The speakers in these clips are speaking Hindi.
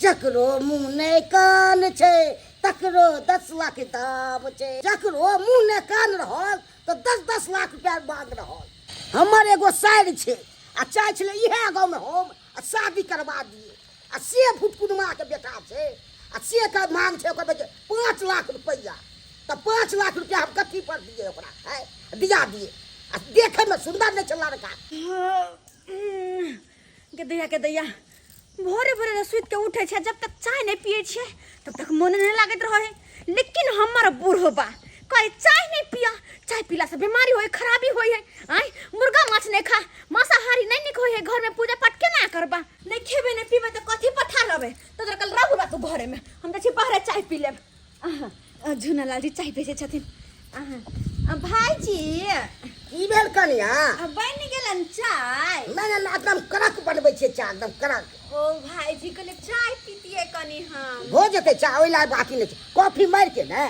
जकरो मुंह ने कान छे तकरो 10 लाख दाम छे। जकरो मुंह ने कान रहल तो 10-10 लाख रुपया मांग रहल। हमर एगो साइड छे आ चाहे छले इहे गांव में हम शादी करवा दिए आ से फुटकुनमा के बेटा छे आ से का मांग छे ओकर 5 लाख रुपया। तो 5 लाख रुपया हम कथी पर दिए ओकरा है दिया दिए आ देखे में सुंदर नहीं चला रखा के दैया भोरे भोरे सुत के उठे छे जब तक चाय नहीं पिए छे तब तक मन नहीं लागत रहे। लेकिन हमारा बूढ़ो बा कहे चाय नहीं पिया, चाय पीला से बीमारी होए खराबी होए है। आई मुर्गा माछ नहीं खा, मांसाहारी नहीं निक होए है, घर में पूजा पाठ केना करबा, नहीं खेबे नहीं पीबे तो कथी पठा लबे। तो कल रहू बा तू घरे में हम त बाहर चाय पी लेब। झुनालाल जी चाय बेचे छथिन। भाईजी की भेल कनिया बन गेलन चाय? मैंने एकदम कड़क बनबै छे चाय एकदम कड़क। ओ भाईजी कने चाय पीतिए कनी हम। हो जते चाय ओइ ला बाकी नहीं कॉफी मार के ना।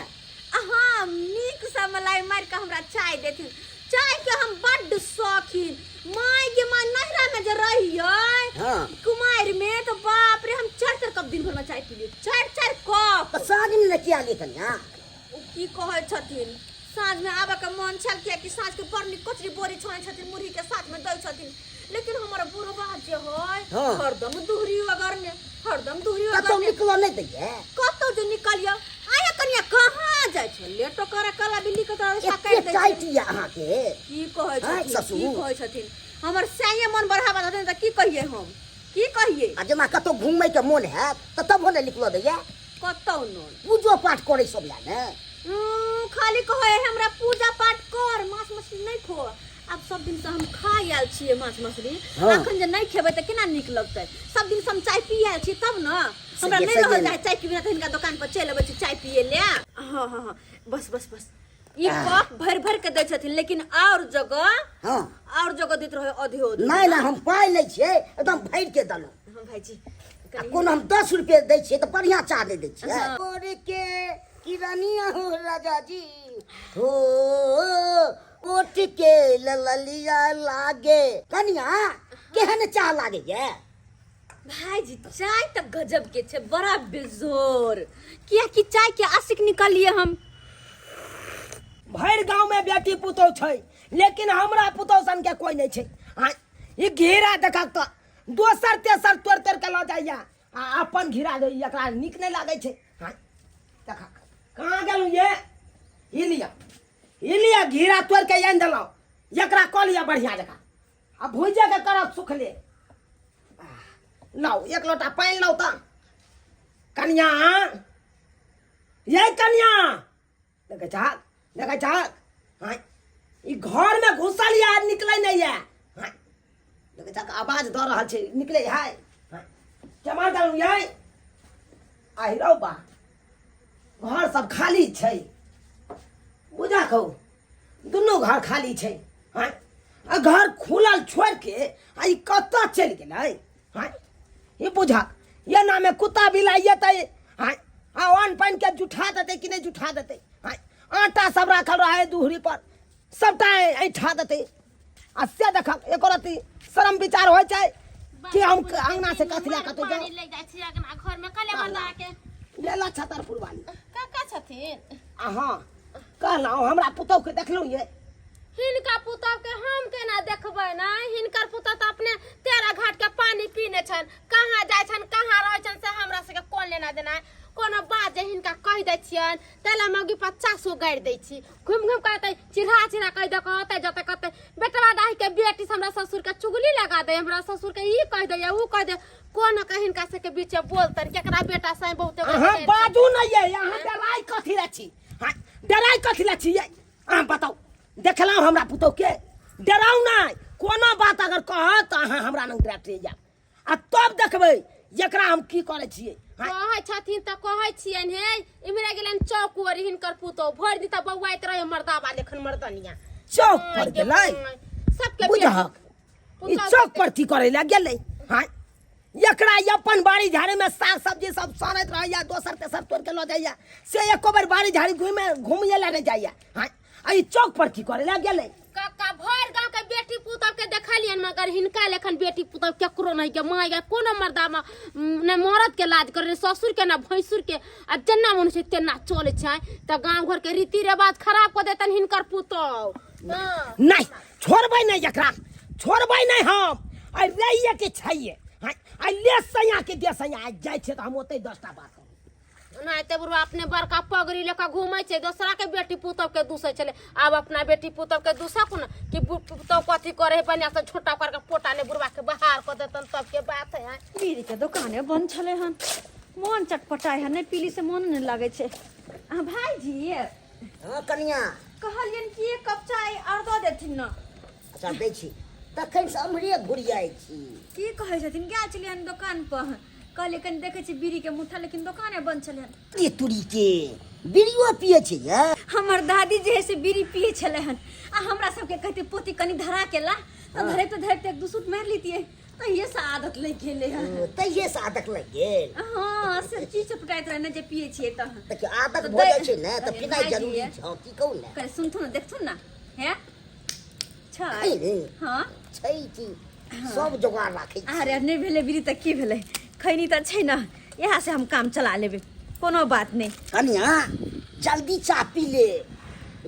हाँ नीक सा मलाई मार के हमरा चाय देथिन। चाय के हम बड्ड शौकीन। माय के माय नहरा में जे रहिए हाँ कुमार में तो बाप रे हम 4 कप दिन भर में चाय पी ली। 4 कप। तो साँझ में न किया ले कनिया की कहे छथिन साँझ में आबे के मन छल कि साँझ के बरनी कचरी बोरी छोड़े छथिन मुरही के साथ में दै छथिन। लेकिन हमारा बूढ़ो बात जे होय हरदम दुहरी वगर में हरदम दुहरी वगर तो निकलो नहीं दैए कतो जो निकलियो आया कनिया कहां जाय छ लेटो करे कला बिल्ली के तो सकै दे टाइटिया अहाँ के की कहै छथिन ससुर की कहै छथिन हमर सैये मन बढ़ावा छथिन त की कहिए हम की कहिए। आ जमा कतो घूमै के मन है तो तब होने निकलो दैए कतो न पूजो पाठ करे सब ला ने खाली कहे हमरा पूजा पाठ कर मांस मछली नहीं खो। अब सब दिन से हम खा आयल छिए मांस मछली अखन जे नहीं खेबे त केना निक लगतै। सब दिन से हम चाय पी आयल छी तब न हमरा नहीं रहल जाय चाय के बिना त हिनका दुकान पर चल अबै छी चाय पिए ले। हां हां हां बस बस बस ई कप भर भर के दै छथिन। लेकिन और जगह देत रहे अधियो नहीं ना हम पाई ले छिए एकदम भर के दलो। हां भाईजी कोन हम 10 रुपया दै छिए त बढ़िया चाय दे दै छिए और के किरानिया हो राजा जी हो ओठ के ललिया लागे कनिया केहन चाय लागे ये भाईजी चाय तो गजब के छे बड़ा बेजोर किया कि चाय के आशिक निकलिए हम। भर गांव में बेटी पुतौ छै लेकिन हमरा पुतौ सन के कोई नहीं छै। ई घेरा देखक त दोसर तेसर तोड़ तोड़ के ल जाइया आ अपन घेरा दे एकरा निक नहीं लागे छै। देखक कहां गेलु ये ई लिया घेरा तोड़ के आन देलौ एकरा क लिया बढ़िया जगह आ भुजे के करब सुखले लाओ एक लोटा पानी लाओ त कन्या ये कन्या देखे चाक हाँ ई घर में घुसल यार निकले नहीं है। हाँ देखे चाक आवाज द रहा छे निकले है जमा करू ये आई रौ बा घर सब खाली छे बुझा खो दोनों घर खाली छे। हाँ आ घर खुलल छोड़ के आई कत्ता चल गेलै। हाँ ये बुझा ये नामे कुत्ता बिलाइए त हाँ आ अन्न पानि के जुठा देते कि नहीं जुठा देते। हाँ आटा सब रखल रहा है दूहरी पर सबटा ऐठा देते आ से देख एको रति शर्म विचार हो जाए कि हम अंगना से कथला कतो जाओ ले जाय छी अंगना घर में कले बंदा के लेला छतरपुर वाली का छथिन। हां कहलौ हमरा पुतौ के देखलौ ये हिनका पुतौ के हम केना देखबै ना हिनकर पुतौ त अपने तेरा घाट के पानी पीने छन कहां जाय छन कहां रहै छन से हमरा से कोन लेना देना कोनो बात जे हिनका कह दै छियन तेला मौगी 50 गाड़ दै छी घुम घुम कहतै चिढ़ा कह द कहतै जते कहतै बेटवा दाही के बेटी हमरा ससुर के चुगली लगा दे हमरा ससुर के ई कह दे ऊ कह दे कोन के हिनका से के बीच बोलतन केकरा बेटा से बहुते बाजू नहीं है यहां डराई कथी रे छी। हां डराई कथी रे छी हां बताओ देखलौ हमरा पुतौ के डराउ नहीं कोनो बात अगर कह त अहां हमरा नंग डरते जा आ तब देखबै एकरा हम की करे छियै। कहै छथिन त कहै छियन हे इमरे गेलन चौक ओरी हिनकर पुतौ भर दी त बौआइत रहे मर्दाबा लेखन मर्दनिया चौक पर गेलै सबके बुझहक ई चौक पर की करे ला गेलै। हां एकरा अपन बाड़ी झाड़ी में साग सब्जी सब सानत रहैया दोसर तेसर तोड़ के ल जाइया से एको बार बाड़ी झाड़ी घूमे ला नहीं जाइया। हां ई चौक पर की करे ला गेलै का पक्का भर गांव के बेटी पुतौ के देखलियन मगर हिनका लेखन बेटी पुतौ केकरो नहीं के माय के कोनो मर्दा में ने मरद के लाज करे ससुर के ना भैंसुर के आ जन्ना मन से तेना चले छै त गांव घर के रीति रिवाज खराब कर देतन हिनकर पुतौ। हां नहीं छोड़बै नहीं एकरा छोड़बै नहीं हम आ रहिए के छैये आ ले सैया के दे सैया जाय छै त हम ओते 10टा बात नहीं ते बुढ़वा अपने बड़का पगड़ी लेकर घूमे छे दूसरा के बेटी पुतौ के दूसरे चले अब अपना बेटी पुतौ के दूसरा को ना कि पुतौ कथी करे बनिया से छोटा करके पोटा ने बुढ़वा के बाहर कर देतन तब के बात है। बीड़ी के दुकाने बंद छले हन मन चटपटाई है नहीं पीली से मन नहीं लागे छे। भाईजी हां कनिया कहलियन कि एक कप चाय और दो देथिन ना। अच्छा दै छी तखन से हमरे घुरियाई छी की कहै छथिन क्या चलियन दुकान पर कहले कन देखे छी बीड़ी के मुठा लेकिन दुकाने बंद छले। ये तुरी के बीड़ियो पिए छै या हमर दादी जे है से बीड़ी पिए छले हन आ हमरा सब के कहते पोती कनी धरा के ला तो धरते एक दू सूट मार लेतिए तो ये सा आदत लग गेले हन तइये से आदत लग गेल। हां से चीज चपटाइत रहने जे पिए छिए त त आदत भ जाय छै ने त पिनाइ जरूरी छै की कहू ने कहे सुनथु न देखथु न है छै रे हां छै की सब जोगाड़ राखै छी। अरे नहीं भेले बीड़ी त की भेले खैनी त छै न यहाँ से हम काम चला लेबे कोनो बात नहीं। कनिया जल्दी चाय पी ले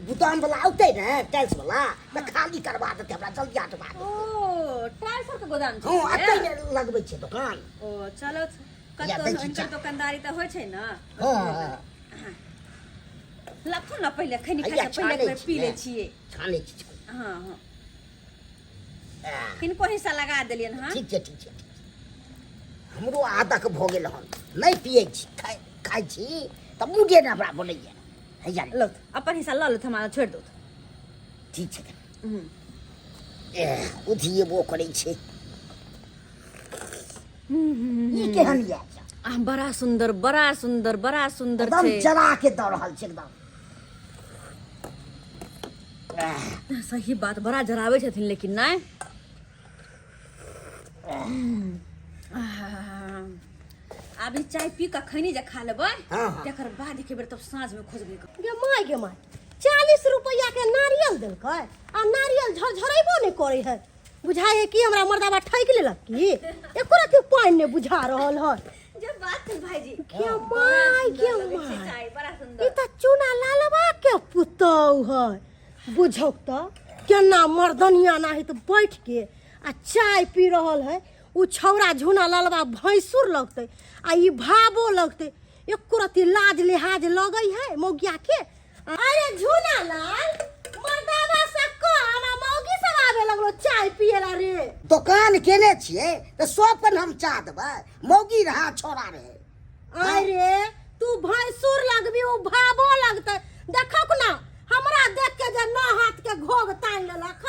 बुदाम वाला औते ने टाइल्स वाला त खाली करवा देते हमरा जल्दी हटवा दे। ओ टाइल्स के गोदाम छै। हां अतै ने लगबै छै दुकान। ओ चलो कतो इनकर दुकानदारी त होय छै न। हां लखु न पहिले खैनी खाए पहिले पी ले छिए छाने छी। हां हां किनको हिस्सा लगा देलियन हां ठीक छै हमरो आदत भ गेल हन नहीं पिए छी खाइ छी त मुझे ना बड़ा बनैया है जान लो अपन हिस्सा ल लो हमारा छोड़ दो ठीक छै उधिए वो करै छै ई केहन या बड़ा सुंदर एकदम छे जरा के द रहल छै एकदम सही बात बड़ा जरावे छथिन लेकिन नहीं अभी चाय पी के खैनी जे खा लेबै तकर बाद के बेर तब साँझ में खोजबे गे माय 40 रुपया के नारियल देलकै आ नारियल झरझरेबो नहीं करे है बुझाए कि हमरा मर्दाबा ठैक लेलक की एकरा के पानी ने बुझा रहल है जब बात है भाईजी के माय चाय बड़ा ई सुंदर त चूना लालबा के पुतौ है बुझौ त केना मर्दनिया नाही त बैठ के आ चाय पी रहल है उ छौरा झुना लालबा भैंसुर लगते आ ई भाबो लगते एको रति लाज लिहाज लगई है मौगिया के। अरे झुना लाल मर्दाबा से कम आ मौगी सब आवे लगलो चाय पिएला रे दुकान केने छिए त सब पर हम चाह देबै मौगी रहा छोरा रहे। अरे तू भैंसुर लगबी उ भाबो लगते देखक ना हमरा देख के जे न हाथ के घोग तान लेलक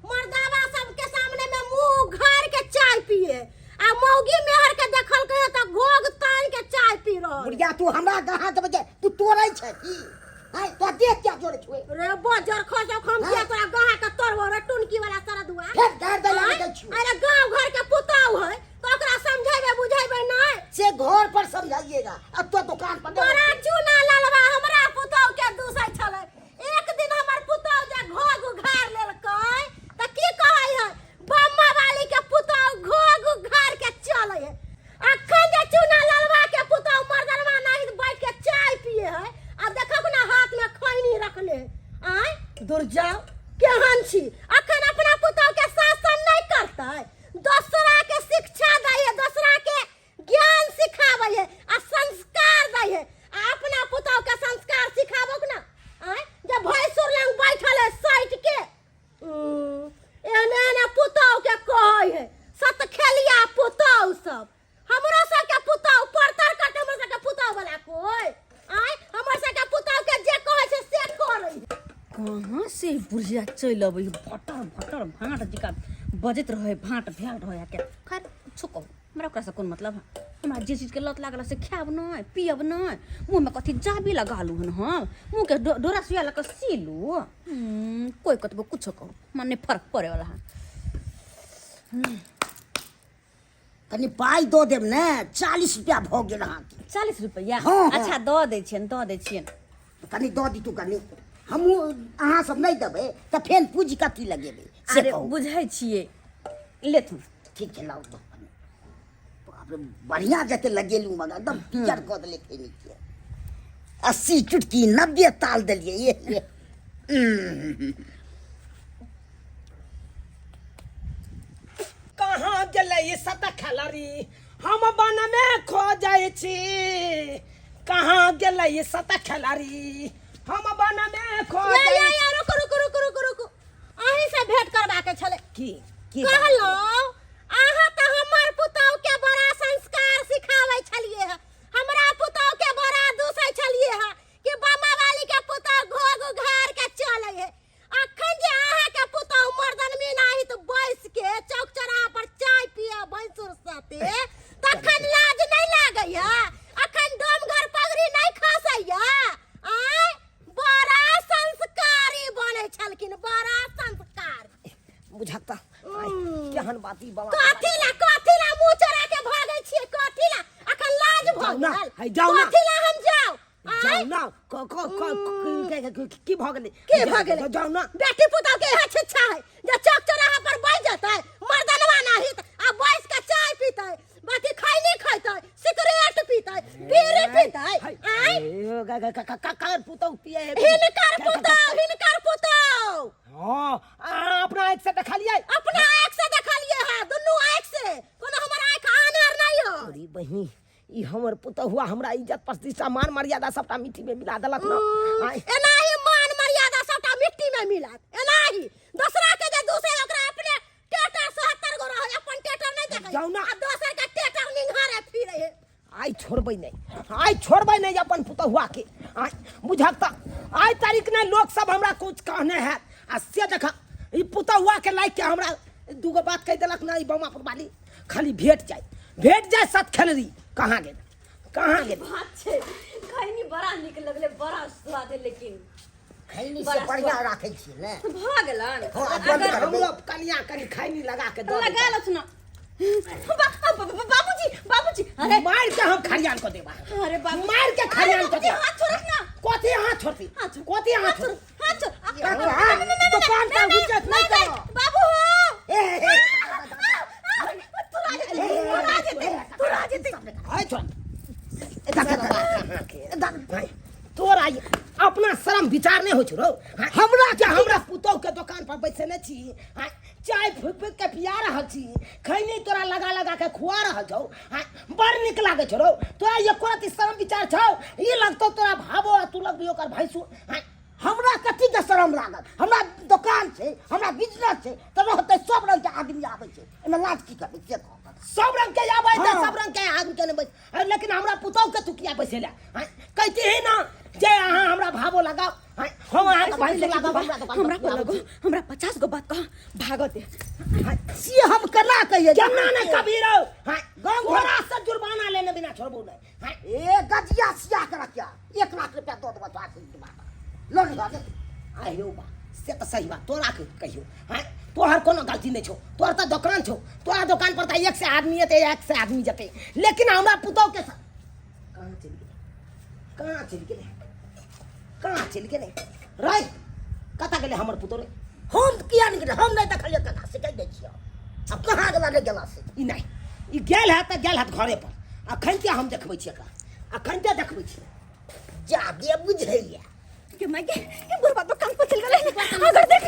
मर्दाबा सब के सामने में मुंह घर के चाय पिए आ मौगी मेहर के देखल के त घोग तान के चाय पी रहल। बुढ़िया तू हमरा गहा के बजे तू तोड़ै छै की है तो देख क्या जोड़े छुए रे बजर खस हम के तोरा गहा के तोड़बो रे टुनकी वाला सारा दुआ फेर गाड़ दे लगे छु। अरे गांव घर के पुताऊ है तो ओकरा समझेबे बुझेबे नहीं से घर पर समझाइएगा अब तो दुकान पर बड़ा चूना लालबा हमरा पुताऊ के दूसै छले एक दिन हमर पुताऊ जे घोग उघार लेलकै त की कहै है बम्मा वाली के पुताऊ घोग उघार के चले है अखन जे चूना लालबा के पुताऊ मर्दनमा नहीं बैठ के चाय पिए है आ देखक ना हाथ में खैनी रखले आय दूर जाओ केहन छी अखन अपना पुताऊ के शासन नहीं करतै दूसरा के शिक्षा दै है दूसरा के ज्ञान सिखाबै है आ संस्कार दै है अपना पुताऊ के संस्कार सिखाबो ना आय जब भैंसुर लंग बैठल है सैट के एने पुताऊ के कहै है सत खेलिया पुताऊ सब हमरो सब के पुताऊ परतर कटे हमरो सब के पुताऊ वाला कोई आय हमर सब के पुताऊ के जे कहै छै से करै कहाँ से बुढ़िया चल अबै भटर भाट जिका बजत रहे भाट भैट रहे के खैर कुछ कहो हमरा ओकरा से कोन मतलब है हमरा जे चीज के लत लागल से खाब नहीं पियब नहीं मुंह में कथी जाबी लगालू हन हम मुंह के डोरा सुइया लग सीलू कोई कतबो कुछ कहो मने फर्क पड़े वाला है। कनी पाई दो देब ने 40 रुपया भ गेल अहाँ के 40 रुपया हाँ, हाँ। अच्छा दो दे छियन कनी दो दी तू कनी हम अहाँ सब नहीं देबै तऽ फेन पूंजी कथी लगेबै से अरे कहू। बुझै छियै लेथुन ठीक छै लाउ तो बाप रे बढ़िया जते लगेलू मगर एकदम पियर कऽ देले खैनी के 80 चुटकी 90 ताल देलिए ये कहाँ गेलै ये सता खेलारी हम बन में खो जाए छी कहाँ गेलै ये सता खेलारी हम बन में खो जाए या रुक रुक रुक रुक रुक अहीं से भेंट करबा के छले की कहलो अहाँ त हमर पुतौह के बड़ा संस्कार सिखाबै छलिए ह हमरा पुतौह के बड़ा दूसै छलिए ह कि बाबा वाली के पुतौह घोग उघार के चले है अखन जे अहाँ के पुतौह मर्दन में नाही तो बैस के चौक चौराहा पर चाय पिया भैंसुर साथे तखन लाज नहीं लागैया अखन डोम घर पगड़ी नहीं खसैया आय बड़ा संस्कारी बने छलखिन बड़ा संस्कार बुझाता केहन बाती बाबा कथी ला मुंह चोरा के भागै छियै कथी ला अखन लाज जाउ ना, भगल है जाउ ना। कथी ला हम जाउ जाउ ना की भऽ गेलै के भगल जाउ ना बेटी पुतौह के यहाँ छिच्छा है जे चौक चौराहा पर बैठ जतै मर्दनवा नाही आ बैस के चाय पीतै बाकी खैनी खैतै सिगरेट पीतै बीड़ी पीतै आय काकर पुतौ पिए हिनकर पुतौह हां अपना आँख से देखा लियै अपना आँख से देखलिए है दुनू आँख से कोनो हमर आँख आनर नहीं हो अरे बहिनी ई हमर पुतौ हुआ हमरा इज्जत प्रतिष्ठा मान मर्यादा सबटा मिट्टी में मिला देलक ना एनाही मान मर्यादा सबटा मिट्टी में मिलत एनाही दूसरा के जे दूसरे ओकरा अपने टेटर 77 गो रह अपन टेटर नहीं देखै जाउ ना। आ दोसर के टेटर निंघारे फिरे है आई छोड़बै नहीं अपन पुतौ हुआ के आई बुझाता आई तारीख ने लोग सब हमरा कुछ कहने है आ से देखा ई पुतौ हुआ के लाइक के हमरा दूगो बात कह देलक ना ई बमा पर वाली खाली भेट जाए सत खेलरी कहाँ गेल बात छै खैनी बड़ा निक लगले बड़ा स्वाद है लेकिन खैनी बड़ा से बढ़िया स्वाद। राखै छियै ने भऽ गेलन हाँ, बंद अगर कर। हम लोग कनिया कनी खैनी लगा के दो लगा लथ ना बाबूजी अरे मार के हम खरियान को देबा अरे बाबू मार के खरियान को बाबूजी देबा हाथ छोड़त ना कोती हाथ छोड़ती कोती हाथ छोड़ हाथ छोड़ दुकान पर गुजत नहीं करो बाबू हाय छोड़ तोरा अपना शर्म विचार नहीं हो छो हमरा पुतौ के दुकान पर बैठे नहीं छी चाय फूक के पिया रहल छी खैनी तोरा लगा के खुआ रहल छौ बड़ निक लागे छौ तोरा एको रति शर्म विचार छौ ई लगतो तोरा भाबो तू लगबी ओकर भैंसु हमरा कथी के शर्म लागत हमरा दुकान छै हमरा बिजनेस छै त रहते सब रंग के आदमी आबै छै एमे लाज की करबै से कह सब रंग के आबै त सब रंग के आदमी के नहीं लेकिन हमरा पुतौ के तू किया बैसेला कहती है ना जे अहाँ हमरा भावो लगाओ हम अहाँ के भाई लगाओ हमरा को लगो हमरा 50 गो बात कह भागत से हम केना कहिए केना नहीं कबीरो गांव घोड़ा से जुर्माना लेने बिना छोड़बो नहीं ए गजिया सिया कर क्या 1 लाख रुपया दो दो बात लोग बात आयो बा से तो सही बात तोरा के कहियो तोहर कोनो गलती नहीं छो तोहर तो दुकान छो तोहर दुकान पर त एक से आदमी है एक से आदमी जते लेकिन हमरा पुतौ के कहां चल गेले रे कता गेले हमर पुतौ रे हम किया नहीं गेले हम नहीं देखलिए कका से कह दै छियो अब कहां गेला रे गेला से ई नहीं ई गेल है त गेल है घरे पर अखन के हम देखबै छी एकरा अखन के देखबै छी जागे बुझैया के मैं के बुढ़बा तो काम पर चल गेले अगर देख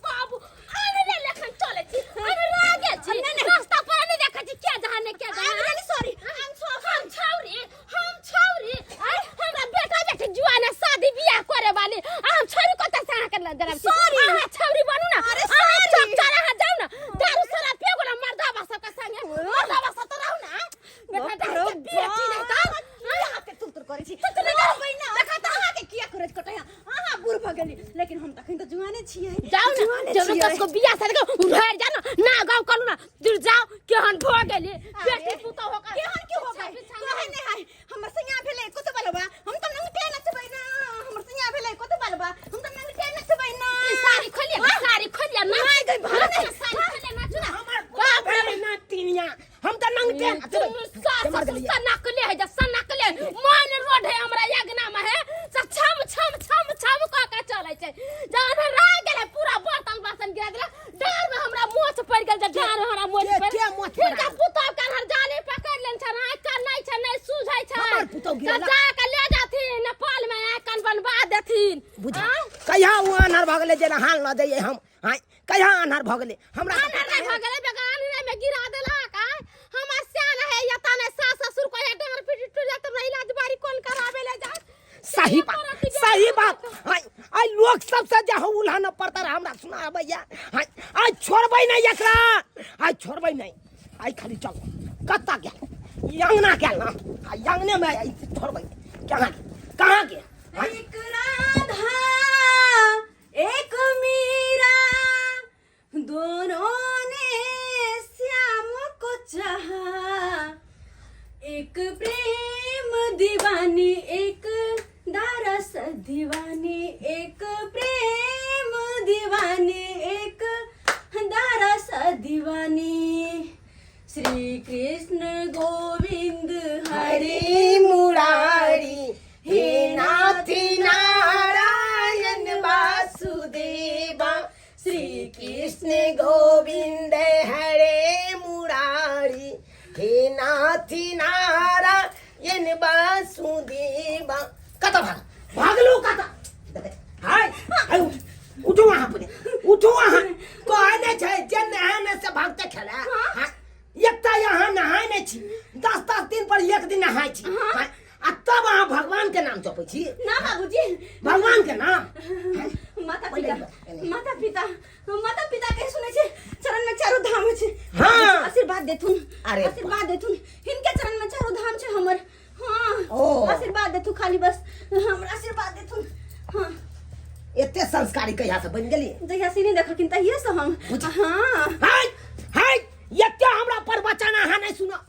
बाबू अरे रे लेखन चले छी अरे लागे छी रास्ता पर नहीं देखा छी क्या जाने सॉरी हम छौरी आई हमरा बेटा बेटी जुआन शादी बियाह करे वाली हम छौरी कत से आके जरा Sorry. छौरी बनू ना अरे अहाँ sorry. चौक चौराहा जाऊ ना दारू शराब पियो ना मर्दावा सब के संगे मर्दावा सब तो रहू ना बेटा बेटी नहीं तो यहाँ के तुतर करे छी तो नहीं रहबै ना देखा त अहाँ के किया करत कटया अहाँ बुढ़ भ गेली लेकिन हम तखन त जुआने छियै जाओ ना जब तक को बियाह शादी को उधार जा ना गांव करू ना दूर जाओ केहन भ गेली बेटी पुतो होकर केहन के हो गए कहे नहीं है हमर संगा भेले कत बलबा हम त नंगटे नचबै ना हमर संगा भेले कत बलबा हम त नंगटे नचबै ना सारी खोलिया ना हाय गई भाने सारी खोलिया ना हमर बाप रे ना तीनिया हम त नंगटे सा नकले है जैसा नकले मान रोड है हमरा यगना में है छम छम छम छम का चले छै जान रह गेले पूरा बर्तन बासन गिरा देला डार में हमरा मोछ पड़ गेल जे डार में हमरा मोछ पड़ का पुतौ का हर जाले पकड़ लेन छ आइ कान नहीं छ नहीं सूझै छ हमर पुतौ गिरा जा के ले जाथिन नेपाल में आइ कान बनवा देथिन बुझा कहिया वो अनहर भ गेले जे हाल न दैए हम हाय कहिया अनहर भ गेले हमरा अनहर नहीं भ गेले बेगान में गिरा देला का हमर सियान है यता ने सास ससुर को डांगर पीट टूट जात हमरा इलाज बारी कोन करावे ले जा सही बात आई लोग सबसे जे हम उल्हा न पड़ता रहा हमरा सुना भैया आई छोड़बै नहीं एकरा आई छोड़बै नहीं आई खाली चल कत्ता गया यंगना क्या ना यंगने में आई छोड़बै कहां गया एक राधा एक मीरा दोनों ने श्याम को चाहा एक प्रेम दीवानी एक दारस दीवानी एक प्रेम दीवानी एक दारस दीवानी श्री कृष्ण गोविंद हरे मुरारी हे नाथ नारायण वासुदेवा श्री कृष्ण गोविंद हरे मुरारी हे नाथ नारायण वासुदेवा कता भागलो कता हाय हाय उठो वहां पे उठो वहां कहने छै जे नहाने से भागते खेला हां एकता यहाँ नहाय नहीं छी 10 दिन पर एक दिन नहाय छी आ तब अहाँ भगवान के नाम जपै छी ना बाबूजी भगवान के नाम माता पिता के सुने छे चरण में चारों धाम छे हाँ। आशीर्वाद देथुन अरे आशीर्वाद देथुन हिनके चरण में चारों धाम छे हमर ओ। हां आशीर्वाद देथु खाली बस हमरा आशीर्वाद देथुन हां एते संस्कारी कहिया से बन गेली जहिया से नहीं देखलखिन तहिया से हम हां हाय हाय एते हमरा प्रवचन अहाँ नहीं सुनो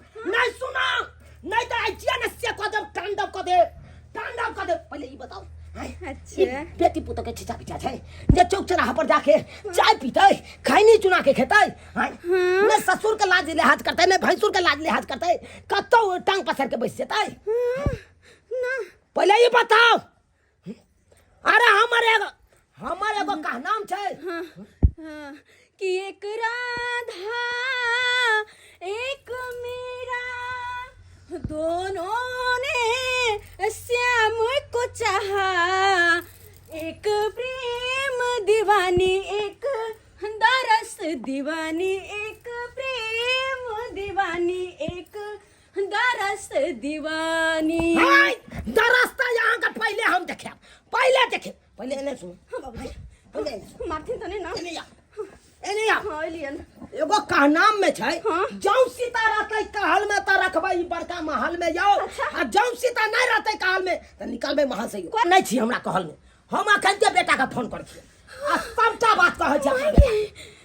नहीं तो आई चिया न से कदम तांडव क दे पहले ई बताओ अच्छा बेटी पुतो के छिचा पिचा छै जे चौक चौराहा पर जाके चाय पीतै खैनी चुना के खेतै न ससुर के लाज लिहाज करतै न भैंसुर के लाज लिहाज करतै कतौ टांग पसर के बैस जेतै ना पहले ई बताओ अरे हमर एगो का नाम छै हाँ, कि एक राधा एक मीरा दोनों ने श्याम को चाहा एक प्रेम दीवानी एक दरस दीवानी एक प्रेम दीवानी एक दरस दीवानी हाय दरस्ता यहाँ का पहले हम देखे पहले नहीं सुन हाँ बाबूजी पहले मारथिन तने ना एने आ हाँ एलियन एगो कहनाम में छै हाँ। जौं सीता रहतै कहल में त रखबै ई बड़का महल में जाओ आ जौं सीता नहीं रहतै कहल में त निकलबै महल से नहीं छी हमरा कहल में हम अखन के बेटा का फोन कर छी आ सबटा बात कहै छै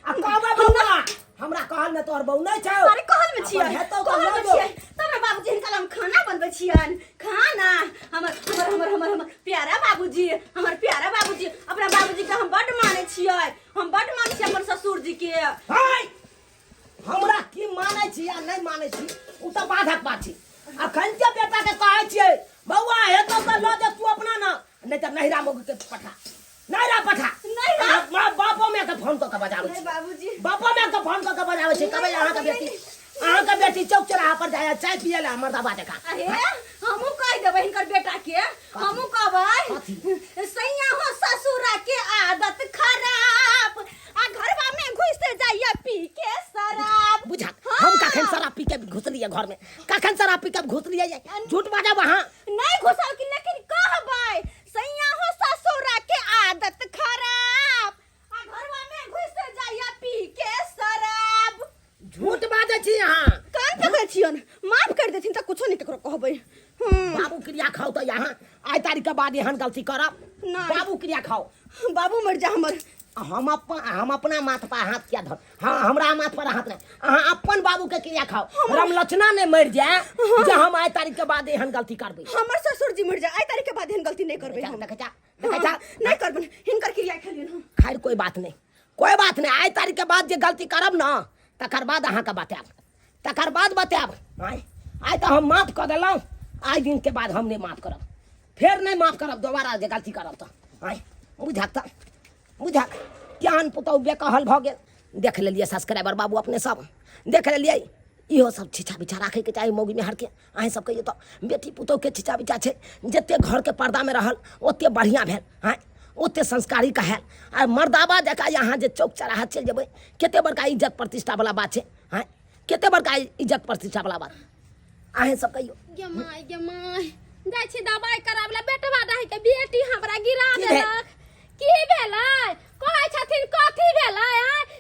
आ कहबै बौआ हमरा कहल में तोहर बहू नहीं छौ अरे कहल में छियै कहल में छियै तब ना बाबूजी हिनका हम खाना बनबै छियन खाना हमर प्यारा बाबूजी अपना बाबूजी के हम बड मानै छियै हमर ससुर जी के हाय हमरा की मानै छी या नहीं मानै छी उ त बाधक बात छी अखन के बेटा के कहै छियै बौआ हेतौ त ल दे तू अपना ना नहीं त नहिरा मगु के पठा मां बापो में के फोन क बजाबै छी बाबूजी बापो में के फोन क बजाबै छी कबे अहाँ के बेटी चौक चौराहा पर जाय चाय पिए ला हमर दबा देखा अरे हमहु कह देबै हिनकर बेटा के हमहु कहबै सैया हो ससुरा के आदत खराब आ घरवा में घुस जाइया पी के शराब बुझा हम कखन शराब पी के घुसलिए घर में कखन शराब पी के घुसलिए झूठ बाजा वहां नहीं घुसल कि लेकिन कहबै सैया हो ससुरा के आदत खराब आ घरवा में घुस जाइया पी के शराब झूठ बाजे छी अहाँ कान पकड़े छियन माफ कर देथिन त कुछो नहीं ककरो कहबै बाबू क्रिया खाओ तो यहाँ आई तारीख के बाद एहन गलती करब नहीं। बाबू क्रिया खाओ बाबू मर जा हमर हम अपना माथ पर हाथ क्या धर हाँ हमरा माथ पर हाथ नहीं अहाँ अपन बाबू के क्रिया खाओ रमलचना ने मर जाए जे हम आई तारीख के बाद एहन गलती करबै हमर ससुर जी मर जा आई तारीख के बाद एहन गलती नहीं करबै हम देखा नहीं करबन हिनकर क्रिया खेलियन हम खैर कोई बात नहीं आई तारीख के बाद जे गलती करब ना तकर बाद अहाँ के बतायब तकर बाद बताब आइ तो हम माफ कर दिलौं आइ दिन के बाद हम नहीं माफ करब फिर नहीं माफ करब दोबारा जे गलती करब तो आइ बुझक ज्ञान पुतौ बेकहल भऽ गेल देख लेलिए सब्सक्राइबर बाबू अपने सब देख लेलिए इहो सब छिछा बिछा राखे के चाही मौगी में हरके अहें सब कहियो तो बेटी पुतौ के छिछा बिछा छै जते घर के पर्दा में रहल ओते बढ़िया भेल ओते संस्कारी कहाल आ मर्दाबा जका यहाँ जे चौक चौराहा चल जेबै कते बड़का इज्जत प्रतिष्ठा वाला बात छै कते बड़का इज्जत प्रतिष्ठा वाला बात अहें सब कहियो गे माय जाइ छी दवाई कराबला बेटवा दही के बेटी हमरा गिरा की भेल? देलक की भेलै कहै छथिन कथी भेलै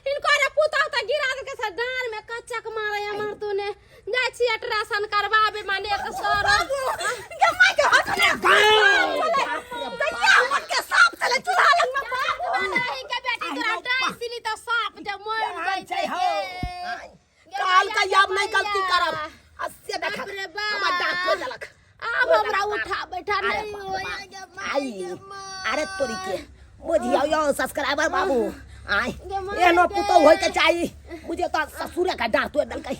हिनकर पुतौ त गिरा देलकै से डाँर में कच्चक मारै हमर तूने जाइ छी अल्ट्रासाउंड करबाबे माने एक सर गे माय के हाथ ने गैया मन के सांप चले चूल्हा लग में दही के बेटी तोरा डाँर सिली त सांप जे मर जाइ छै काल का याब नहीं गलती करब अस्से देख बाप रे बाप। हमर डांट पे जलक अब हमरा उठा बैठा नहीं होया गे आई माय अरे तोरी के बुझियो यो subscriber Babu I gay my एनो गे। पुतौ होय के चाहिए मुझे तो ससुरे का डांट तो दलकै